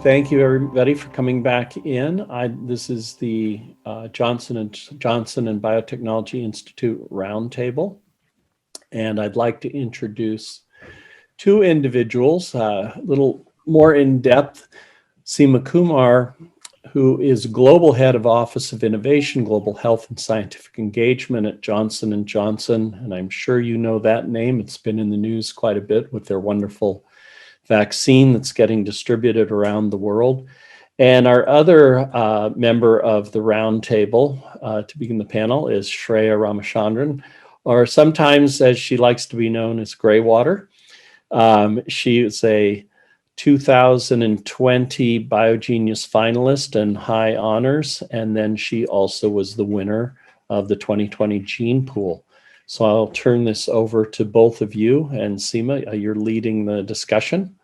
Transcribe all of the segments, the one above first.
Thank you, everybody, for coming back in. This is the Johnson and Biotechnology Institute Roundtable, and I'd like to introduce two individuals, a little more in depth. Seema Kumar, who is Global Head of Office of Innovation, Global Health and Scientific Engagement at Johnson & Johnson, and I'm sure you know that name. It's been in the news quite a bit with their wonderful vaccine that's getting distributed around the world. And our other member of the roundtable to begin the panel is Shreya Ramachandran, or sometimes as she likes to be known as Greywater. She is a 2020 BioGENeius finalist and high honors, and then she also was the winner of the 2020 Gene Pool. So I'll turn this over to both of you, and Seema, you're leading the discussion,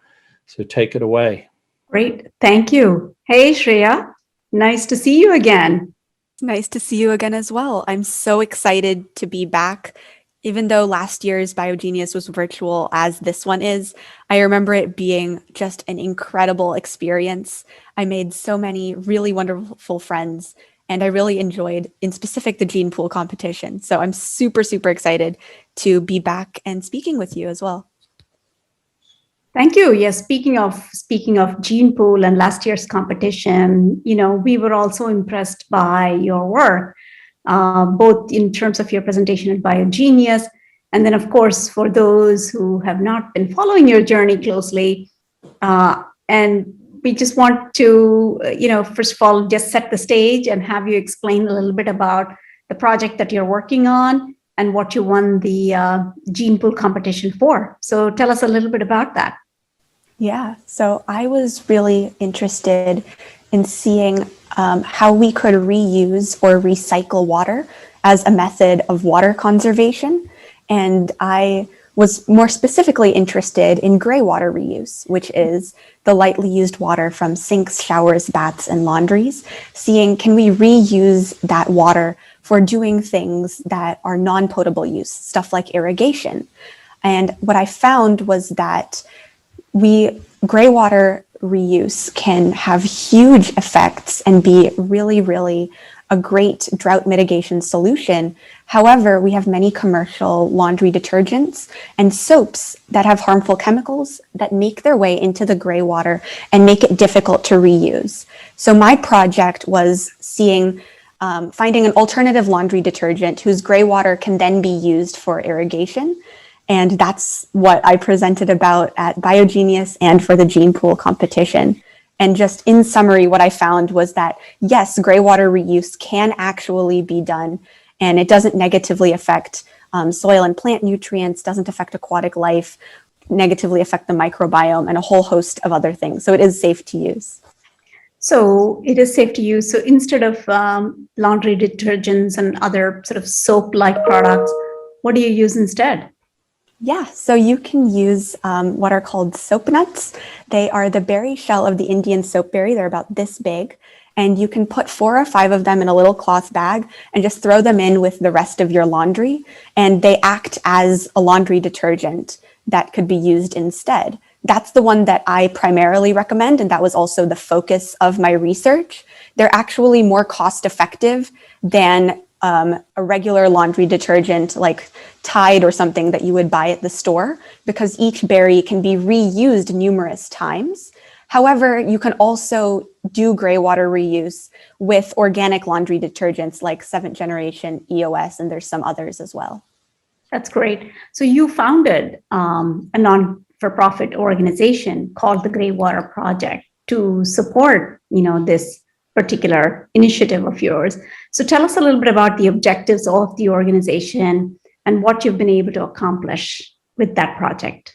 so take it away. Great, thank you. Hey, Shreya, nice to see you again. Nice to see you again as well. I'm so excited to be back. Even though last year's BioGENeius was virtual as this one is, I remember it being just an incredible experience. I made so many really wonderful friends, and I really enjoyed, in specific, the gene pool competition. So I'm super, super excited to be back and speaking with you as well. Thank you. Yes, speaking of gene pool and last year's competition, we were also impressed by your work, both in terms of your presentation at BioGENeius, and then, of course, for those who have not been following your journey closely, and we just want to, first of all, just set the stage and have you explain a little bit about the project that you're working on and what you won the gene pool competition for. So tell us a little bit about that. Yeah, so I was really interested in seeing how we could reuse or recycle water as a method of water conservation. And I was more specifically interested in greywater reuse, which is the lightly used water from sinks, showers, baths, and laundries, seeing can we reuse that water for doing things that are non-potable use, stuff like irrigation. And what I found was that greywater reuse can have huge effects and be really, really a great drought mitigation solution. However, we have many commercial laundry detergents and soaps that have harmful chemicals that make their way into the greywater and make it difficult to reuse. So my project was finding an alternative laundry detergent whose greywater can then be used for irrigation. And that's what I presented about at BioGENeius and for the gene pool competition. And just in summary, what I found was that, yes, greywater reuse can actually be done, and it doesn't negatively affect soil and plant nutrients, doesn't affect aquatic life, negatively affect the microbiome, and a whole host of other things. So it is safe to use. So it is safe to use. So instead of laundry detergents and other sort of soap-like products, what do you use instead? Yeah, so you can use what are called soap nuts. They are the berry shell of the Indian soapberry. They're about this big. And you can put 4 or 5 of them in a little cloth bag and just throw them in with the rest of your laundry. And they act as a laundry detergent that could be used instead. That's the one that I primarily recommend. And that was also the focus of my research. They're actually more cost effective than a regular laundry detergent like Tide or something that you would buy at the store, because each berry can be reused numerous times. However, you can also do greywater reuse with organic laundry detergents like 7th generation EOS, and there's some others as well. That's great. So you founded a non-for-profit organization called the Greywater Project to support, this particular initiative of yours. So tell us a little bit about the objectives of the organization and what you've been able to accomplish with that project.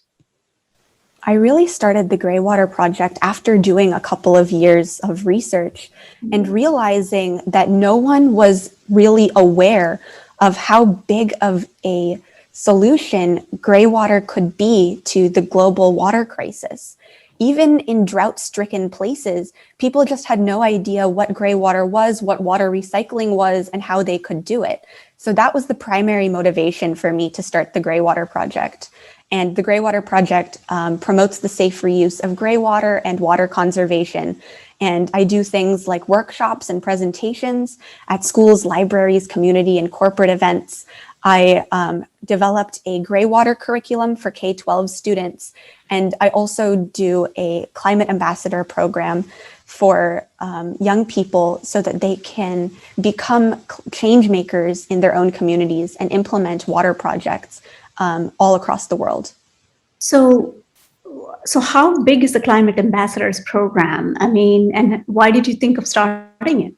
I really started the Greywater Project after doing a couple of years of research and realizing that no one was really aware of how big of a solution greywater could be to the global water crisis. Even in drought-stricken places, people just had no idea what greywater was, what water recycling was, and how they could do it. So that was the primary motivation for me to start the Greywater Project. And the Greywater Project promotes the safe reuse of greywater and water conservation. And I do things like workshops and presentations at schools, libraries, community, and corporate events. I developed a Greywater curriculum for K-12 students, and I also do a climate ambassador program for young people so that they can become change makers in their own communities and implement water projects all across the world. So how big is the Climate Ambassadors program? I mean, and why did you think of starting it?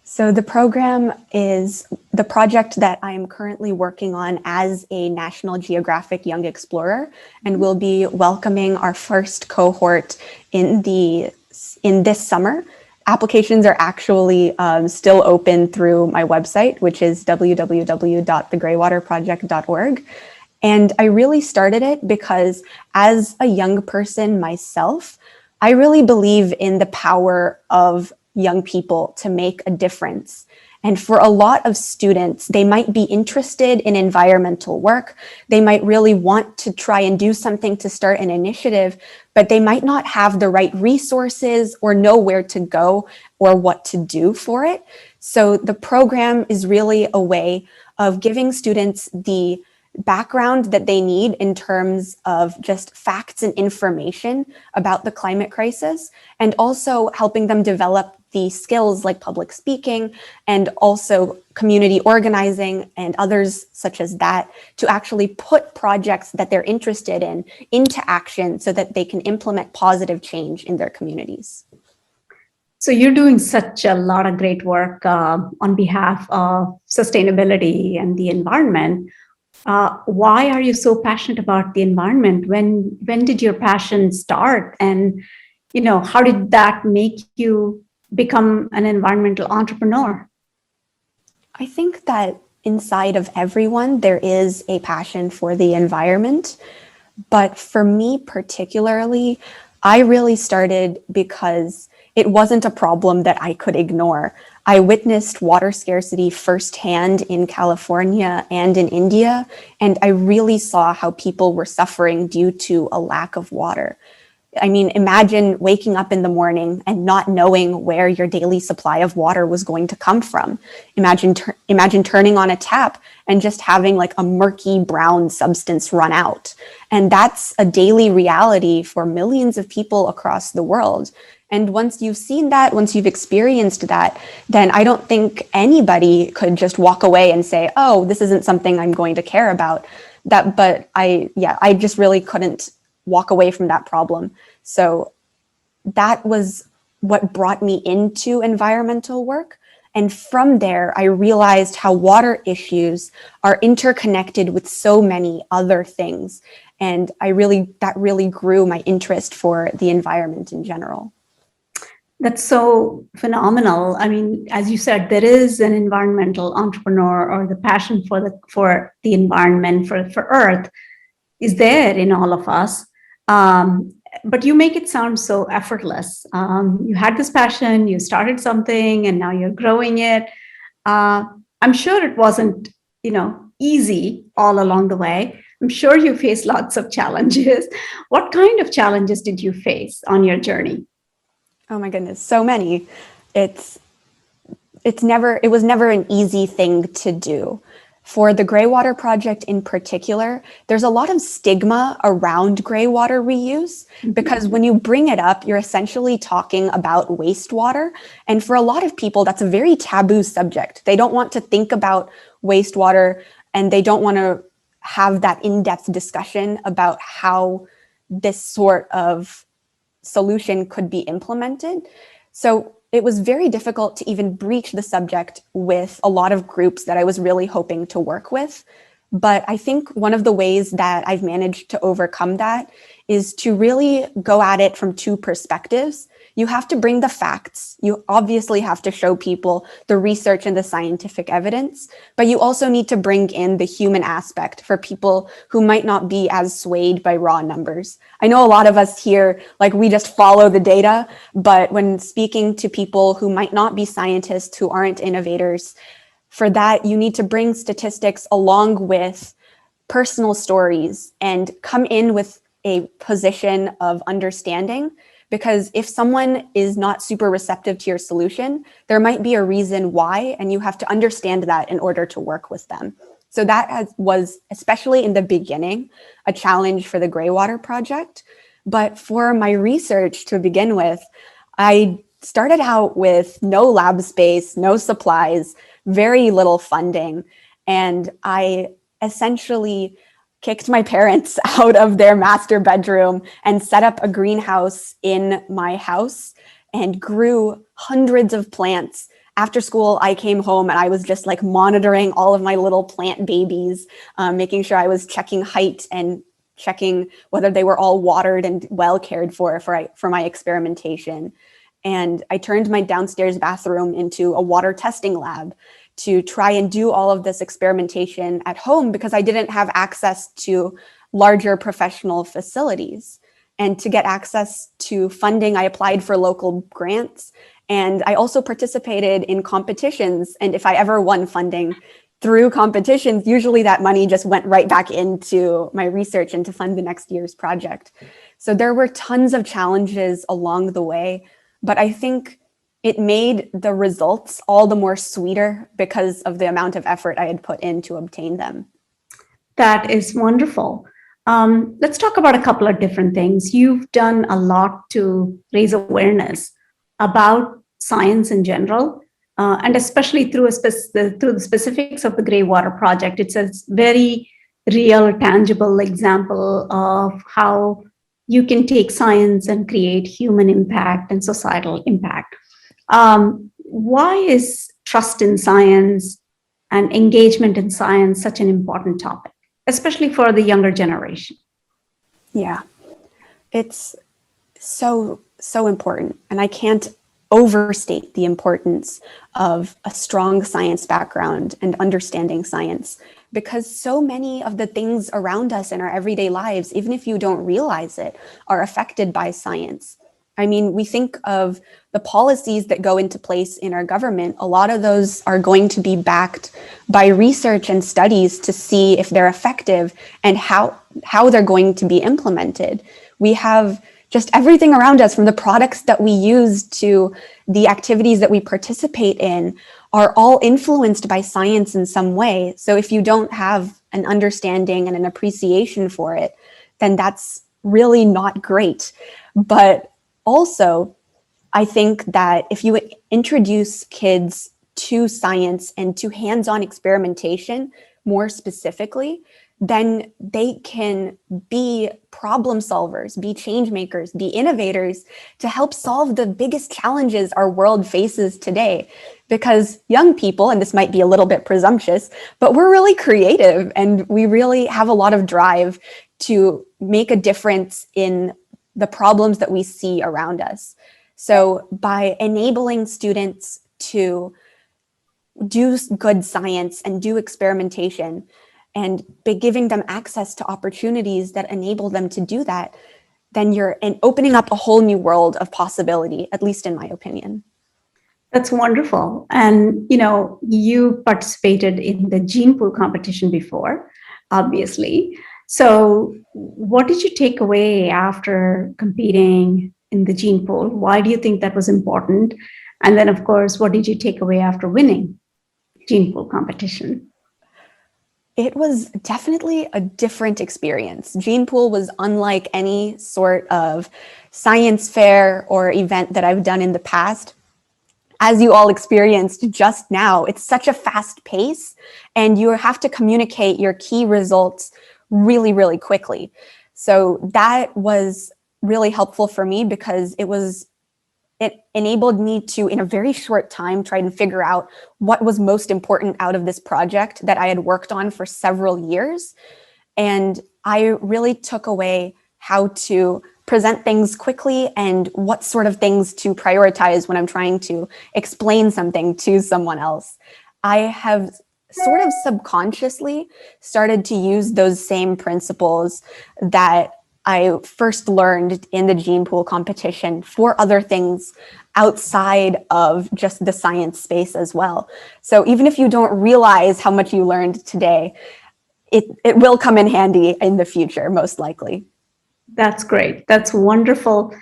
So the program is the project that I am currently working on as a National Geographic Young Explorer, and we'll be welcoming our first cohort in this summer. Applications are actually still open through my website, which is www.thegreywaterproject.org. And I really started it because as a young person myself, I really believe in the power of young people to make a difference. And for a lot of students, they might be interested in environmental work. They might really want to try and do something to start an initiative, but they might not have the right resources or know where to go or what to do for it. So the program is really a way of giving students the background that they need in terms of just facts and information about the climate crisis, and also helping them develop the skills like public speaking and also community organizing and others such as that to actually put projects that they're interested in into action so that they can implement positive change in their communities. So you're doing such a lot of great work on behalf of sustainability and the environment. Why are you so passionate about the environment? When did your passion start? And, how did that make you become an environmental entrepreneur? I think that inside of everyone, there is a passion for the environment. But for me particularly, I really started because it wasn't a problem that I could ignore. I witnessed water scarcity firsthand in California and in India, and I really saw how people were suffering due to a lack of water. I mean, imagine waking up in the morning and not knowing where your daily supply of water was going to come from. Imagine turning on a tap and just having like a murky brown substance run out. And that's a daily reality for millions of people across the world. And once you've seen that, once you've experienced that, then I don't think anybody could just walk away and say, oh, this isn't something I'm going to care about. But I just really couldn't walk away from that problem. So that was what brought me into environmental work. And from there, I realized how water issues are interconnected with so many other things. And that really grew my interest for the environment in general. That's so phenomenal. I mean, as you said, there is an environmental entrepreneur, or the passion for the environment, for Earth is there in all of us. But you make it sound so effortless. You had this passion, you started something, and now you're growing it. I'm sure it wasn't, easy all along the way. I'm sure you faced lots of challenges. What kind of challenges did you face on your journey? Oh my goodness, so many. It was never an easy thing to do. For the Greywater Project in particular, there's a lot of stigma around greywater reuse because when you bring it up, you're essentially talking about wastewater. And for a lot of people, that's a very taboo subject. They don't want to think about wastewater, and they don't want to have that in-depth discussion about how this sort of solution could be implemented. So it was very difficult to even breach the subject with a lot of groups that I was really hoping to work with. But I think one of the ways that I've managed to overcome that is to really go at it from two perspectives. You have to bring the facts. You obviously have to show people the research and the scientific evidence, but you also need to bring in the human aspect for people who might not be as swayed by raw numbers. I know a lot of us here, we just follow the data, but when speaking to people who might not be scientists, who aren't innovators, for that, you need to bring statistics along with personal stories and come in with a position of understanding, because if someone is not super receptive to your solution, there might be a reason why, and you have to understand that in order to work with them. So that was, especially in the beginning, a challenge for the Greywater Project. But for my research to begin with, I started out with no lab space, no supplies, very little funding, and I essentially kicked my parents out of their master bedroom and set up a greenhouse in my house and grew hundreds of plants. After school, I came home and I was just like monitoring all of my little plant babies, making sure I was checking height and checking whether they were all watered and well cared for my experimentation. And I turned my downstairs bathroom into a water testing lab to try and do all of this experimentation at home, because I didn't have access to larger professional facilities. And to get access to funding, I applied for local grants. And I also participated in competitions. And if I ever won funding through competitions, usually that money just went right back into my research and to fund the next year's project. So there were tons of challenges along the way, but I think it made the results all the more sweeter because of the amount of effort I had put in to obtain them. That is wonderful. Let's talk about a couple of different things. You've done a lot to raise awareness about science in general, and especially through the specifics of the Greywater Project. It's a very real, tangible example of how you can take science and create human impact and societal impact. Why is trust in science and engagement in science such an important topic, especially for the younger generation? Yeah, it's so important. And I can't overstate the importance of a strong science background and understanding science, because so many of the things around us in our everyday lives, even if you don't realize it, are affected by science. I mean, we think of the policies that go into place in our government. A lot of those are going to be backed by research and studies to see if they're effective and how they're going to be implemented. We have just everything around us, from the products that we use to the activities that we participate in, are all influenced by science in some way. So if you don't have an understanding and an appreciation for it, then that's really not great. But also, I think that if you introduce kids to science and to hands-on experimentation more specifically, then they can be problem solvers, be change makers, be innovators to help solve the biggest challenges our world faces today. Because young people, and this might be a little bit presumptuous, but we're really creative and we really have a lot of drive to make a difference in the problems that we see around us. So by enabling students to do good science and do experimentation, and by giving them access to opportunities that enable them to do that, then you're opening up a whole new world of possibility, at least in my opinion. That's wonderful. And, you participated in the gene pool competition before, obviously. So what did you take away after competing in the gene pool? Why do you think that was important? And then, of course, what did you take away after winning gene pool competition? It was definitely a different experience. Gene pool was unlike any sort of science fair or event that I've done in the past. As you all experienced just now, it's such a fast pace, and you have to communicate your key results really, really quickly. So that was really helpful for me, because it enabled me to, in a very short time, try and figure out what was most important out of this project that I had worked on for several years. And I really took away how to present things quickly and what sort of things to prioritize when I'm trying to explain something to someone else. I have sort of subconsciously started to use those same principles that I first learned in the gene pool competition for other things outside of just the science space as well. So even if you don't realize how much you learned today, it will come in handy in the future, most likely. That's great. That's wonderful.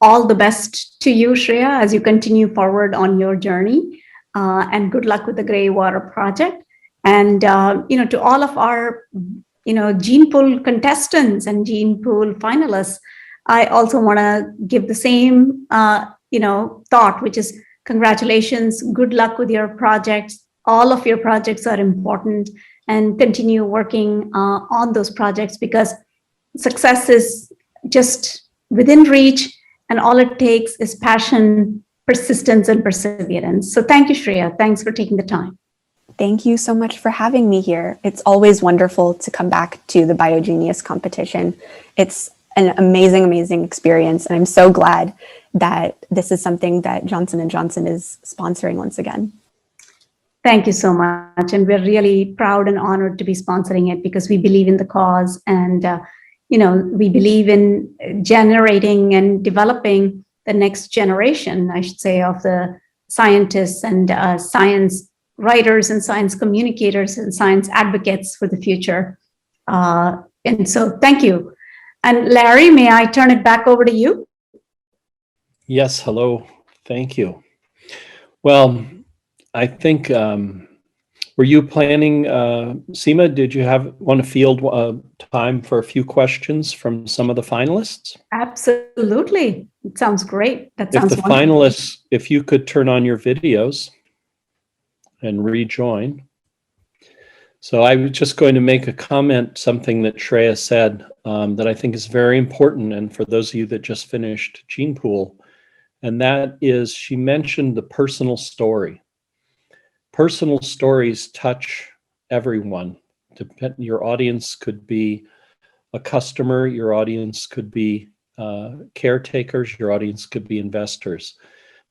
All the best to you, Shreya, as you continue forward on your journey. And good luck with the Greywater Project. And to all of our gene pool contestants and gene pool finalists, I also want to give the same thought, which is congratulations, good luck with your projects. All of your projects are important, and continue working on those projects, because success is just within reach, and all it takes is passion, persistence, and perseverance. So thank you, Shreya. Thanks for taking the time. Thank you so much for having me here. It's always wonderful to come back to the BioGENeius competition. It's an amazing, amazing experience, and I'm so glad that this is something that Johnson & Johnson is sponsoring once again. Thank you so much. And we're really proud and honored to be sponsoring it, because we believe in the cause, and we believe in generating and developing the next generation, I should say, of the scientists and science writers and science communicators and science advocates for the future. And so thank you. And Larry, may I turn it back over to you? Yes, hello. Thank you. Well, I think, were you planning, Seema, did you want to field time for a few questions from some of the finalists? Absolutely. It sounds great. That sounds If the wonderful. finalists, if you could turn on your videos and rejoin. So I was just going to make a comment, something that Shreya said that I think is very important, and for those of you that just finished Gene Pool, and that is, she mentioned the personal story. Personal stories touch everyone. Your audience could be a customer, your audience could be caretakers, your audience could be investors.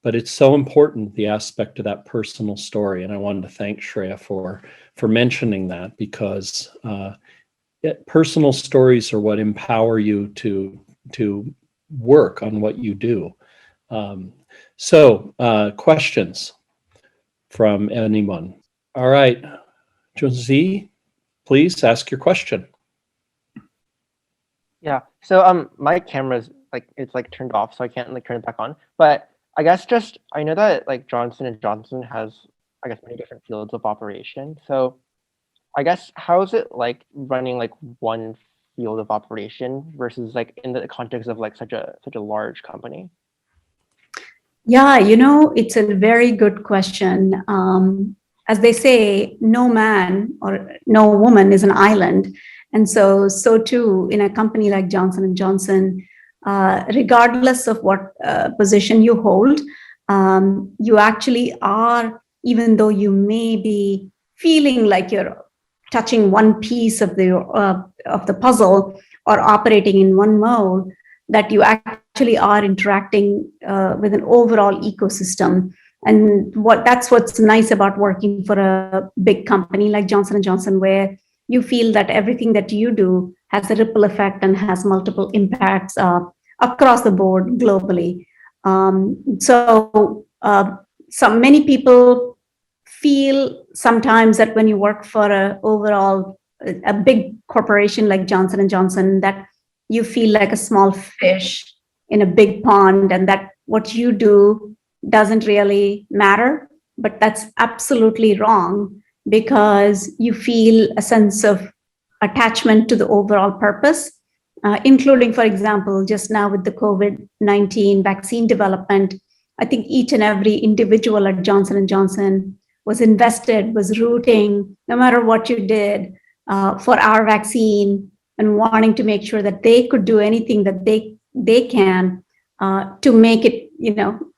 But it's so important, the aspect of that personal story. And I wanted to thank Shreya for mentioning that, because personal stories are what empower you to work on what you do. Questions from anyone? All right, Junzi, please ask your question. Yeah, so my camera's it's turned off, so I can't turn it back on. But I guess I know that Johnson & Johnson has, I guess, many different fields of operation. So I guess, how is it running one field of operation versus in the context of such a large company? Yeah, it's a very good question. As they say, no man or no woman is an island. And so too, in a company like Johnson & Johnson, regardless of what position you hold, you actually are, even though you may be feeling like you're touching one piece of the puzzle or operating in one mode, that you actually are interacting with an overall ecosystem. And that's what's nice about working for a big company like Johnson & Johnson, where you feel that everything that you do has a ripple effect and has multiple impacts across the board globally. So many people feel sometimes that when you work for a big corporation like Johnson & Johnson, that you feel like a small fish in a big pond, and that what you do doesn't really matter. But that's absolutely wrong, because you feel a sense of attachment to the overall purpose, including, for example, just now with the COVID-19 vaccine development. I think each and every individual at Johnson & Johnson was invested, was rooting, no matter what you did, for our vaccine, and wanting to make sure that they could do anything that they can to make it,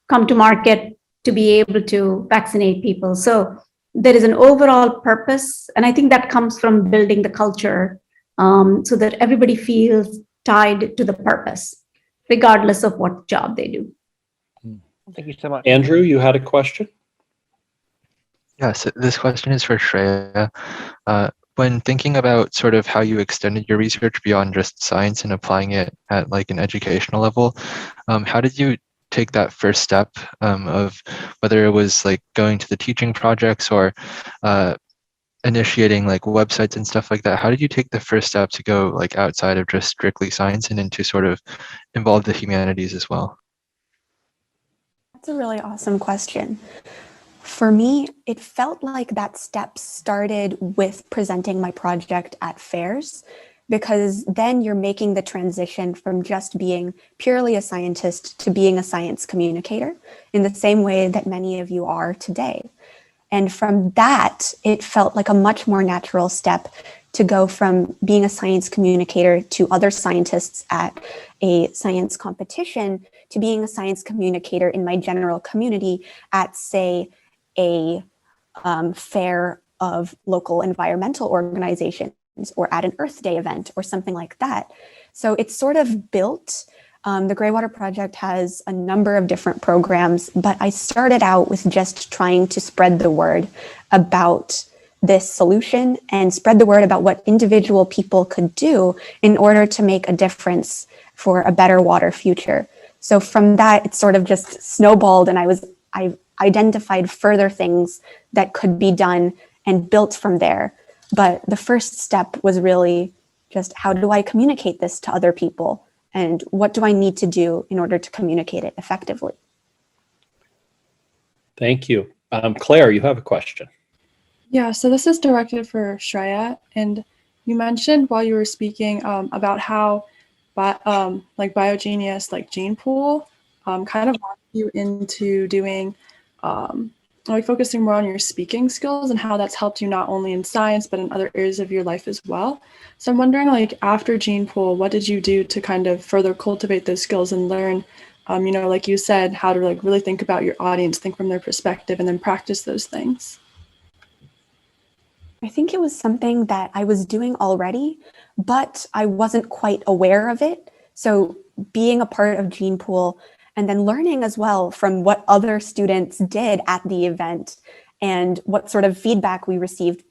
come to market, to be able to vaccinate people. So there is an overall purpose, and I think that comes from building the culture, so that everybody feels tied to the purpose, regardless of what job they do. Thank you so much. Andrew, you had a question? Yes, this question is for Shreya. When thinking about sort of how you extended your research beyond just science and applying it at an educational level, how did you take that first step of whether it was going to the teaching projects or initiating like websites and stuff like that, how did you take the first step to go like outside of just strictly science and into sort of involve the humanities as well? That's a really awesome question. For me, it felt like that step started with presenting my project at fairs, because then you're making the transition from just being purely a scientist to being a science communicator in the same way that many of you are today. And from that, it felt like a much more natural step to go from being a science communicator to other scientists at a science competition to being a science communicator in my general community at, say, a fair of local environmental organizations or at an Earth Day event or something like that. So it's sort of built. The Greywater Project has a number of different programs, but I started out with just trying to spread the word about this solution and spread the word about what individual people could do in order to make a difference for a better water future. So from that, it sort of just snowballed, and I identified further things that could be done and built from there. But the first step was really just, how do I communicate this to other people? And what do I need to do in order to communicate it effectively? Thank you. Claire, you have a question. Yeah, so this is directed for Shreya. And you mentioned while you were speaking about how like BioGENeius, like gene pool, kind of brought you into doing like focusing more on your speaking skills and how that's helped you not only in science but in other areas of your life as well. So I'm wondering, like, after gene pool, what did you do to kind of further cultivate those skills and learn, you know, like you said, how to like really think about your audience, think from their perspective, and then practice those things? I think it was something that I was doing already, but I wasn't quite aware of it. So being a part of Gene Pool and then learning as well from what other students did at the event and what sort of feedback we received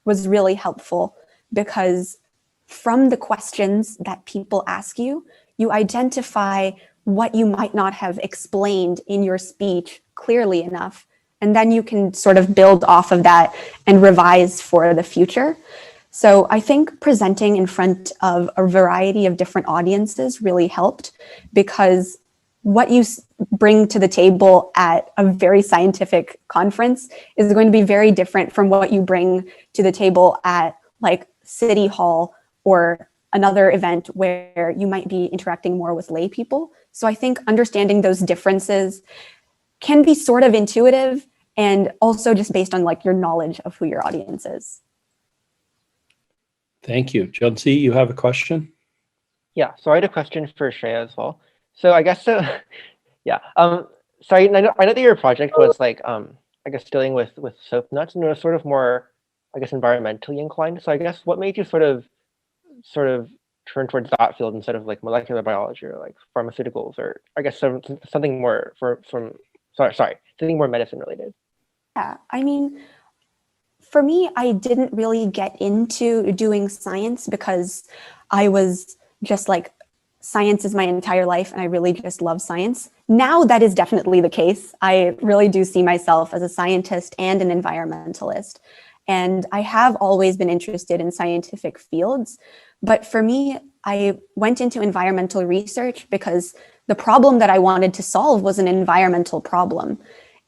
was really helpful, because from the questions that people ask you, you identify what you might not have explained in your speech clearly enough. And then you can sort of build off of that and revise for the future. So I think presenting in front of a variety of different audiences really helped, because what you bring to the table at a very scientific conference is going to be very different from what you bring to the table at like City Hall or another event where you might be interacting more with lay people. So I think understanding those differences can be sort of intuitive and also just based on like your knowledge of who your audience is. Thank you. Jonesy, you have a question? Yeah, so I had a question for Shreya as well. So I guess yeah. So I know that your project was like I guess dealing with soap nuts, and it was sort of more, I guess, environmentally inclined. So I guess what made you sort of turn towards that field instead of like molecular biology or like pharmaceuticals, or I guess something more something more medicine related? Yeah, I mean, for me, I didn't really get into doing science because I was just like, science is my entire life and I really just love science. Now that is definitely the case. I really do see myself as a scientist and an environmentalist. And I have always been interested in scientific fields. But for me, I went into environmental research because the problem that I wanted to solve was an environmental problem.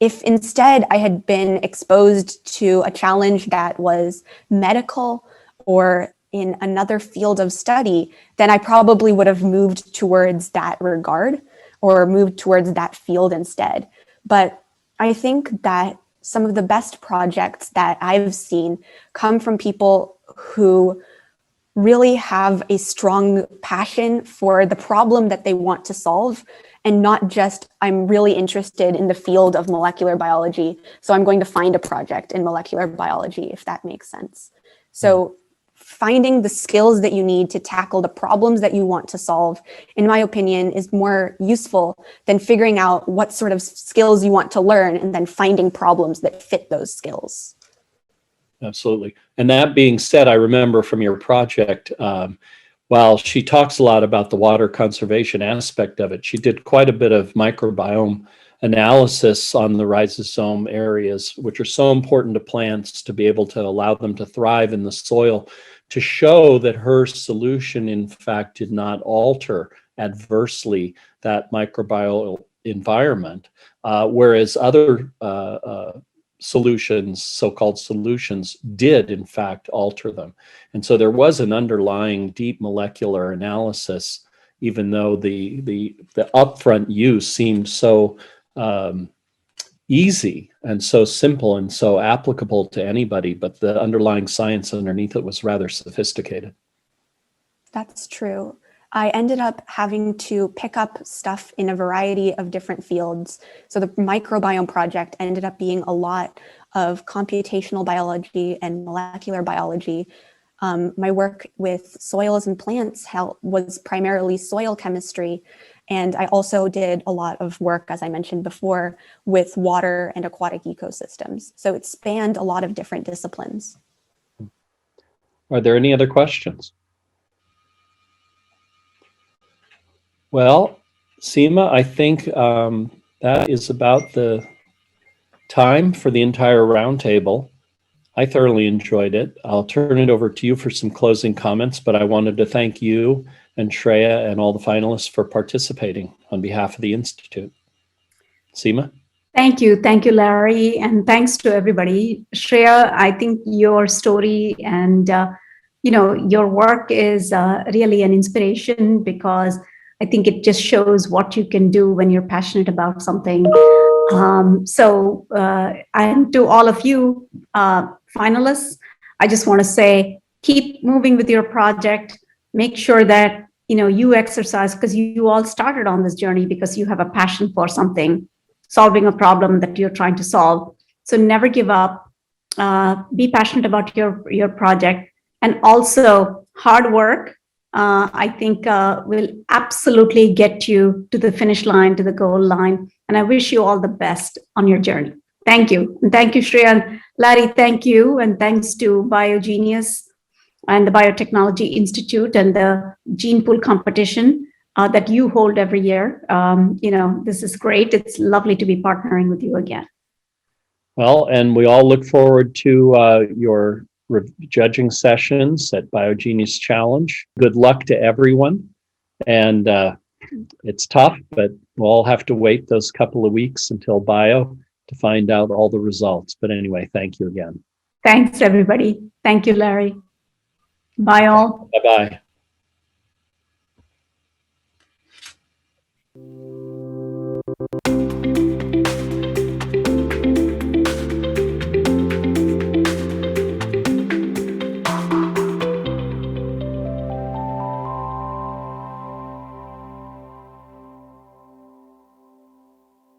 If instead I had been exposed to a challenge that was medical or in another field of study, then I probably would have moved towards that regard or moved towards that field instead. But I think that some of the best projects that I've seen come from people who really have a strong passion for the problem that they want to solve, and not just, I'm really interested in the field of molecular biology, so I'm going to find a project in molecular biology, if that makes sense. So finding the skills that you need to tackle the problems that you want to solve, in my opinion, is more useful than figuring out what sort of skills you want to learn and then finding problems that fit those skills. Absolutely. And that being said, I remember from your project, while she talks a lot about the water conservation aspect of it, she did quite a bit of microbiome analysis on the rhizosome areas, which are so important to plants to be able to allow them to thrive in the soil, to show that her solution, in fact, did not alter adversely that microbial environment, whereas other solutions, so-called solutions, did in fact alter them. And so there was an underlying deep molecular analysis, even though the upfront use seemed so easy and so simple and so applicable to anybody, but the underlying science underneath it was rather sophisticated. That's true. I ended up having to pick up stuff in a variety of different fields. So the microbiome project ended up being a lot of computational biology and molecular biology. My work with soils and plants was primarily soil chemistry. And I also did a lot of work, as I mentioned before, with water and aquatic ecosystems. So it spanned a lot of different disciplines. Are there any other questions? Well, Seema, I think that is about the time for the entire roundtable. I thoroughly enjoyed it. I'll turn it over to you for some closing comments, but I wanted to thank you and Shreya and all the finalists for participating on behalf of the Institute. Seema? Thank you. Thank you, Larry. And thanks to everybody. Shreya, I think your story and your work is really an inspiration, because I think it just shows what you can do when you're passionate about something. And to all of you finalists, I just want to say, keep moving with your project. Make sure that you exercise, because you all started on this journey because you have a passion for something, solving a problem that you're trying to solve. So never give up. Be passionate about your project, and also hard work. I think will absolutely get you to the finish line, to the goal line. And I wish you all the best on your journey. Thank you. And thank you, Shreya. And Larry, thank you. And thanks to BioGENeius and the Biotechnology Institute and the gene pool competition that you hold every year. This is great. It's lovely to be partnering with you again. Well, and we all look forward to your judging sessions at BioGENeius Challenge. Good luck to everyone. And it's tough, but we'll all have to wait those couple of weeks until Bio to find out all the results. But anyway, thank you again. Thanks, everybody. Thank you, Larry. Bye all. Bye-bye.